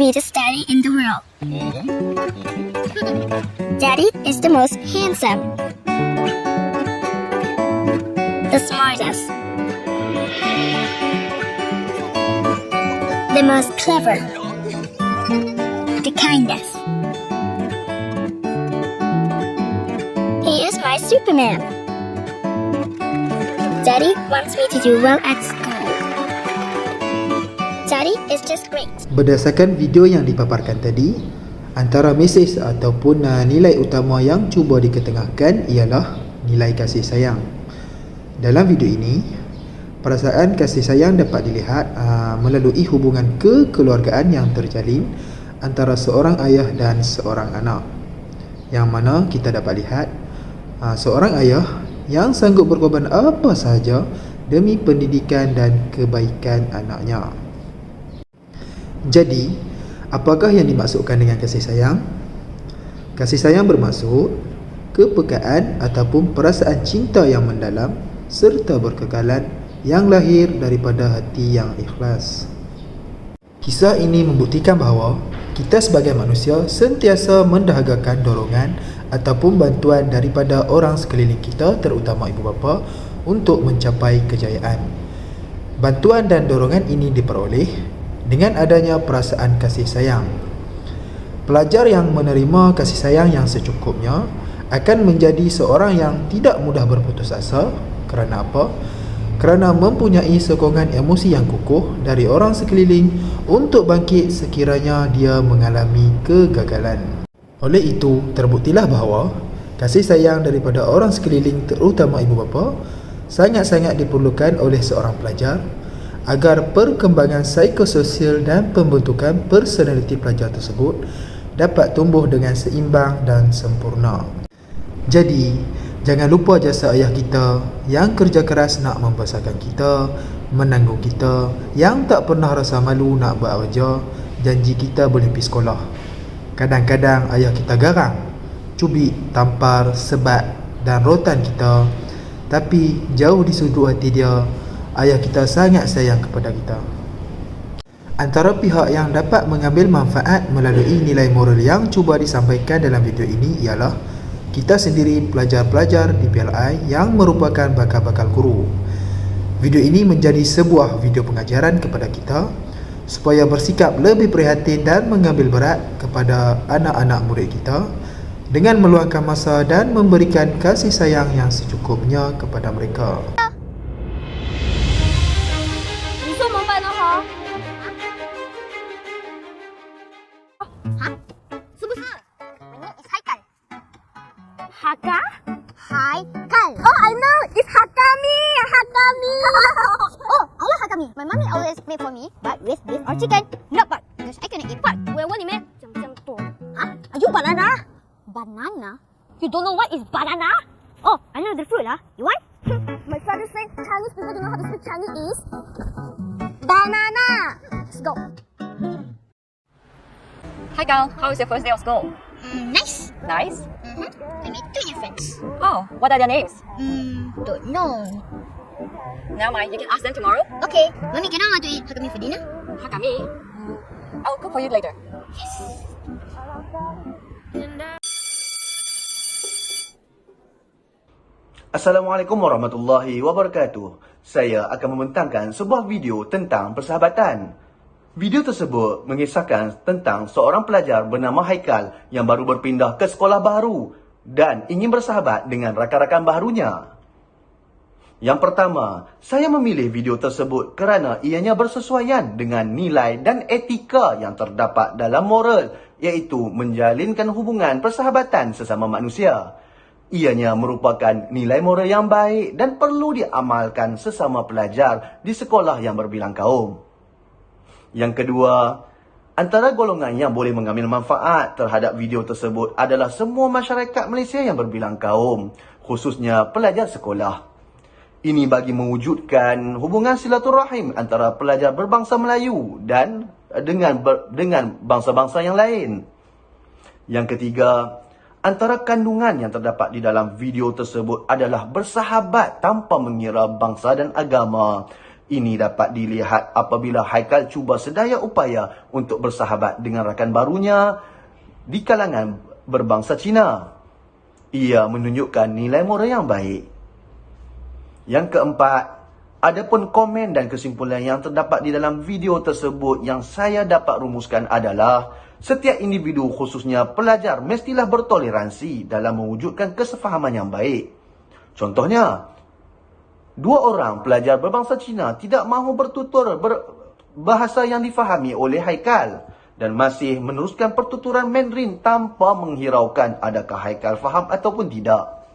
sweetest daddy in the world. Daddy is the most handsome, the smartest, the most clever, the kindest. He is my Superman. Daddy wants me to do well at school. Daddy is just great. Berdasarkan video yang dipaparkan tadi, antara mesej ataupun nilai utama yang cuba diketengahkan ialah nilai kasih sayang. Dalam video ini, perasaan kasih sayang dapat dilihat melalui hubungan kekeluargaan yang terjalin antara seorang ayah dan seorang anak. Yang mana kita dapat lihat seorang ayah yang sanggup berkorban apa sahaja demi pendidikan dan kebaikan anaknya. Jadi, apakah yang dimaksudkan dengan kasih sayang? Kasih sayang bermaksud kepekaan ataupun perasaan cinta yang mendalam serta berkekalan yang lahir daripada hati yang ikhlas. Kisah ini membuktikan bahawa kita sebagai manusia sentiasa mendahagakan dorongan ataupun bantuan daripada orang sekeliling kita, terutama ibu bapa, untuk mencapai kejayaan. Bantuan dan dorongan ini diperoleh dengan adanya perasaan kasih sayang. Pelajar yang menerima kasih sayang yang secukupnya akan menjadi seorang yang tidak mudah berputus asa. Kerana apa? Kerana mempunyai sokongan emosi yang kukuh dari orang sekeliling untuk bangkit sekiranya dia mengalami kegagalan. Oleh itu, terbuktilah bahawa kasih sayang daripada orang sekeliling, terutama ibu bapa, sangat-sangat diperlukan oleh seorang pelajar agar perkembangan psikososial dan pembentukan personaliti pelajar tersebut dapat tumbuh dengan seimbang dan sempurna. Jadi, jangan lupa jasa ayah kita yang kerja keras nak membesarkan kita, menanggung kita, yang tak pernah rasa malu nak buat kerja, janji kita boleh pergi sekolah. Kadang-kadang ayah kita garang, cubit, tampar, sebat dan rotan kita, tapi jauh di sudut hati dia, ayah kita sangat sayang kepada kita. Antara pihak yang dapat mengambil manfaat melalui nilai moral yang cuba disampaikan dalam video ini ialah kita sendiri, pelajar-pelajar di PLI yang merupakan bakal-bakal guru. Video ini menjadi sebuah video pengajaran kepada kita supaya bersikap lebih prihatin dan mengambil berat kepada anak-anak murid kita dengan meluangkan masa dan memberikan kasih sayang yang secukupnya kepada mereka. Haka? Haikal. Oh, I know. It's Hakami. Hakami. Oh, I love Hakami. My mommy always make for me, but with beef or chicken. Not but because I cannot eat pork. Well, what do you mean? Macam tu. Huh? Are you banana? Banana? You don't know what is banana? Oh, I know the fruit lah. You want? My father said Chinese people don't know how to speak Chinese is banana. Let's go. Hi, Gal. How was your first day of school? Nice. Nice? I made 2 new friends. Oh, what are their names? Don't know. Never mind, you can ask them tomorrow. Okay, Mommy, can I want to eat Hakami for dinner? Hakami? I'll cook for you later. Yes. Assalamualaikum warahmatullahi wabarakatuh. Saya akan membentangkan sebuah video tentang persahabatan. Video tersebut mengisahkan tentang seorang pelajar bernama Haikal yang baru berpindah ke sekolah baru dan ingin bersahabat dengan rakan-rakan barunya. Yang pertama, saya memilih video tersebut kerana ianya bersesuaian dengan nilai dan etika yang terdapat dalam moral, iaitu menjalinkan hubungan persahabatan sesama manusia. Ianya merupakan nilai moral yang baik dan perlu diamalkan sesama pelajar di sekolah yang berbilang kaum. Yang kedua, antara golongan yang boleh mengambil manfaat terhadap video tersebut adalah semua masyarakat Malaysia yang berbilang kaum, khususnya pelajar sekolah. Ini bagi mewujudkan hubungan silaturahim antara pelajar berbangsa Melayu dan dengan bangsa-bangsa yang lain. Yang ketiga, antara kandungan yang terdapat di dalam video tersebut adalah bersahabat tanpa mengira bangsa dan agama. Ini dapat dilihat apabila Haikal cuba sedaya upaya untuk bersahabat dengan rakan barunya di kalangan berbangsa Cina. Ia menunjukkan nilai moral yang baik. Yang keempat, adapun komen dan kesimpulan yang terdapat di dalam video tersebut yang saya dapat rumuskan adalah setiap individu khususnya pelajar mestilah bertoleransi dalam mewujudkan kesefahaman yang baik. Contohnya, 2 orang pelajar berbangsa Cina tidak mahu bertutur bahasa yang difahami oleh Haikal dan masih meneruskan pertuturan Mandarin tanpa menghiraukan adakah Haikal faham ataupun tidak.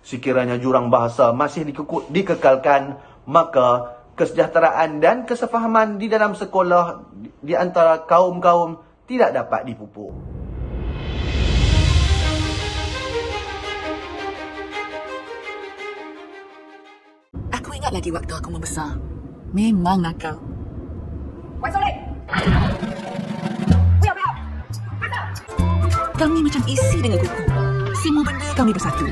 Sekiranya jurang bahasa masih dikekalkan, maka kesejahteraan dan kesefahaman di dalam sekolah di antara kaum-kaum tidak dapat dipupuk. Aku ingat lagi waktu aku membesar. Memang nakal. Kami macam isi dengan kuku. Semua benda kami bersatu.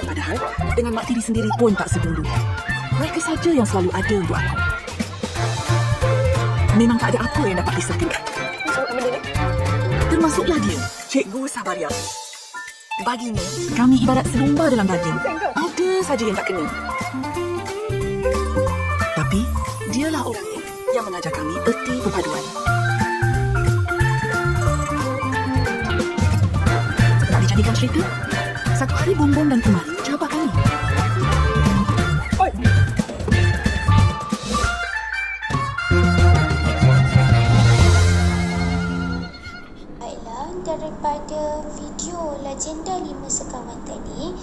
Padahal, dengan mak tiri sendiri pun tak sebulu. Mereka saja yang selalu ada untuk aku. Memang tak ada apa yang dapat disakitkan. Termasuklah dia, Cikgu Sabaria. Baginya, kami ibarat selumba dalam daging. Ada saja yang tak kena. Tapi, dialah orangnya yang mengajar kami erti perpaduan. Nak dijadikan cerita? Satu hari Bombom dan Kumari cabar kami. Baiklah, daripada video Legenda 5 Sekawan tadi,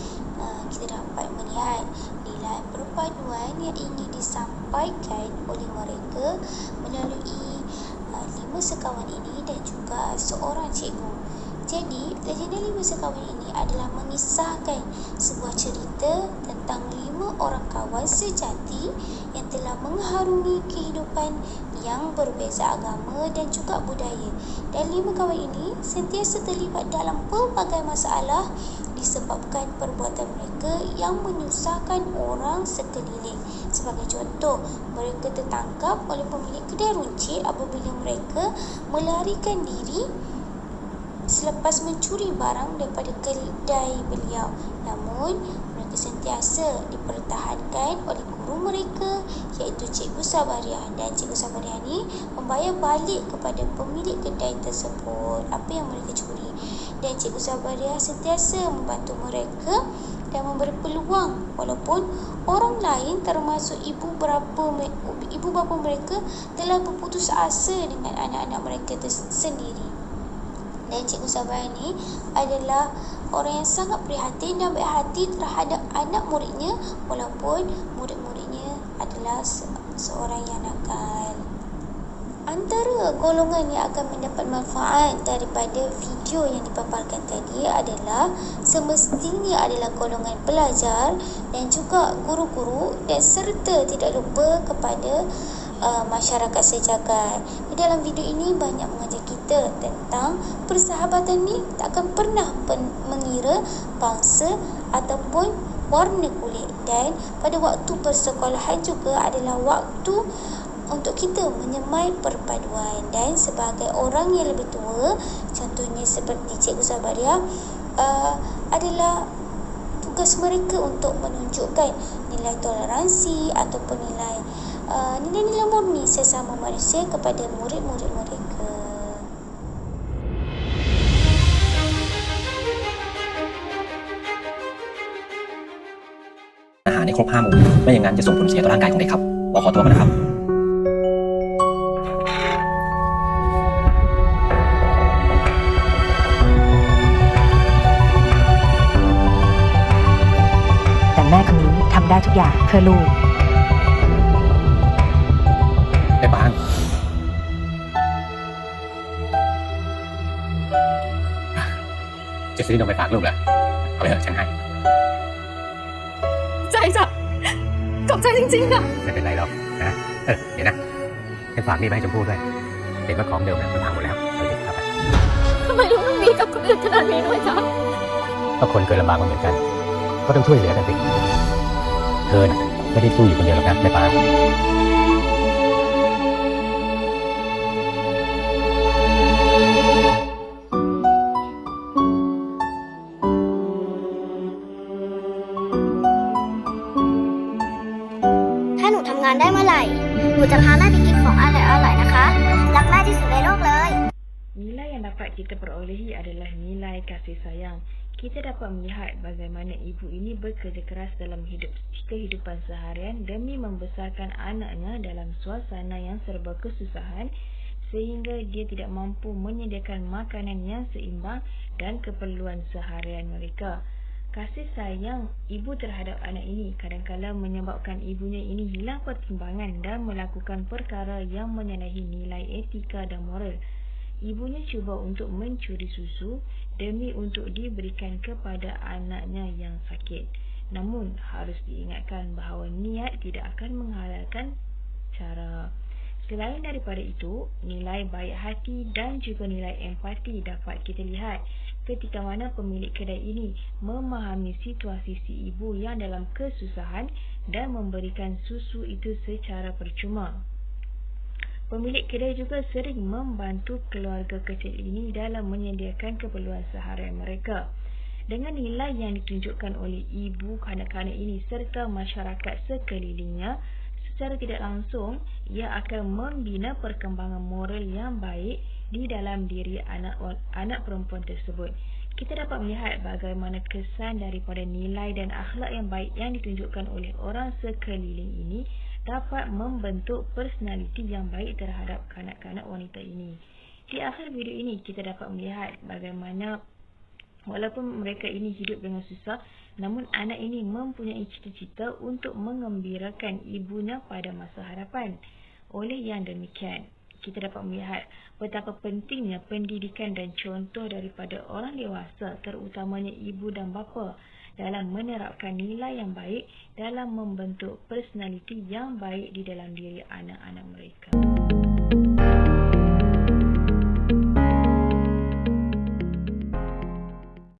kita dapat melihat nilai perpaduan yang ingin disampaikan oleh mereka melalui 5 sekawan ini dan juga seorang cikgu. Jadi, Legenda 5 Sekawan ini adalah mengisahkan sebuah cerita tentang 5 orang kawan sejati yang telah mengharungi kehidupan yang berbeza agama dan juga budaya. Dan 5 kawan ini sentiasa terlibat dalam pelbagai masalah disebabkan perbuatan mereka yang menyusahkan orang sekeliling. Sebagai contoh, mereka tertangkap oleh pemilik kedai runcit apabila mereka melarikan diri selepas mencuri barang daripada kedai beliau. Namun, mereka sentiasa dipertahankan oleh guru mereka iaitu Cikgu Sabaria, dan Cikgu Sabaria ni membayar balik kepada pemilik kedai tersebut apa yang mereka curi. Dan Cikgu Sabaria sentiasa membantu mereka dan memberi peluang walaupun orang lain termasuk ibu bapa mereka telah berputus asa dengan anak-anak mereka sendiri. Dan Cikgu Sabaria ni adalah orang yang sangat prihatin dan baik hati terhadap anak muridnya walaupun murid-muridnya adalah seorang yang nakal. Antara golongan yang akan mendapat manfaat daripada video yang dipaparkan tadi adalah semestinya adalah golongan pelajar dan juga guru-guru dan serta tidak lupa kepada masyarakat sejagat. Di dalam video ini banyak mengajar kita tentang persahabatan ni takkan pernah mengira bangsa ataupun warna kulit, dan pada waktu persekolahan juga adalah waktu untuk kita menyemai perpaduan. Dan sebagai orang yang lebih tua, contohnya seperti Cikgu Sabaria, adalah tugas mereka untuk menunjukkan nilai toleransi ataupun nilai-nilai murni sesama manusia kepada murid-murid mereka. อาหารในครบ5 หมู่ไม่อย่างนั้นจะส่งผลเสียต่อร่างกายของเด็กครับหมอขอตัวก่อนนะครับ แต่แม่คนนี้ทำได้ทุกอย่างเพื่อลูก ไอ้ปางจะซื้อนมไปฝากลูกเหรอเอาไปเถอะฉันให้ ใจจ้ะขอบใจจริงๆอะ ไม่เป็นไรหรอกนะเดี๋ยวนะฉันฝากนี่ไปให้ชมพู่ด้วยเห็นว่าของเดิมเนี่ยมันพังหมดแล้วเอาไปเอาไป ทำไมลูกต้องมีกับคนอื่นขนาดนี้ด้วยจ๊ะ ก็คนเคยลำบากมาเหมือนกัน ก็ต้องช่วยเหลือกันสิเธอน่ะ ไม่ได้สู้อยู่คนเดียวหรอกนะแม่ป๋า ถ้าหนูทำงานได้เมื่อไหร่ หนูจะพาแม่ไปกินของอร่อยๆนะคะ รักแม่ที่สุดในโลกเลย Nilai yang dapat kita perolehi adalah nilai kasih sayang. Kita dapat melihat bagaimana ibu ini bekerja keras dalam kehidupan seharian demi membesarkan anaknya dalam suasana yang serba kesusahan sehingga dia tidak mampu menyediakan makanan yang seimbang dan keperluan seharian mereka. Kasih sayang ibu terhadap anak ini kadang-kadang menyebabkan ibunya ini hilang pertimbangan dan melakukan perkara yang menyalahi nilai etika dan moral. Ibunya cuba untuk mencuri susu demi untuk diberikan kepada anaknya yang sakit. Namun harus diingatkan bahawa niat tidak akan menghalalkan cara. Selain daripada itu, nilai baik hati dan juga nilai empati dapat kita lihat ketika mana pemilik kedai ini memahami situasi si ibu yang dalam kesusahan dan memberikan susu itu secara percuma. Pemilik kedai juga sering membantu keluarga kecil ini dalam menyediakan keperluan seharian mereka. Dengan nilai yang ditunjukkan oleh ibu kanak-kanak ini serta masyarakat sekelilingnya, secara tidak langsung ia akan membina perkembangan moral yang baik di dalam diri anak perempuan tersebut. Kita dapat melihat bagaimana kesan daripada nilai dan akhlak yang baik yang ditunjukkan oleh orang sekeliling ini dapat membentuk personaliti yang baik terhadap kanak-kanak wanita ini. Di akhir video ini kita dapat melihat bagaimana walaupun mereka ini hidup dengan susah, namun anak ini mempunyai cita-cita untuk mengembirakan ibunya pada masa hadapan. Oleh yang demikian, kita dapat melihat betapa pentingnya pendidikan dan contoh daripada orang dewasa, terutamanya ibu dan bapa, dalam menerapkan nilai yang baik dalam membentuk personaliti yang baik di dalam diri anak-anak mereka.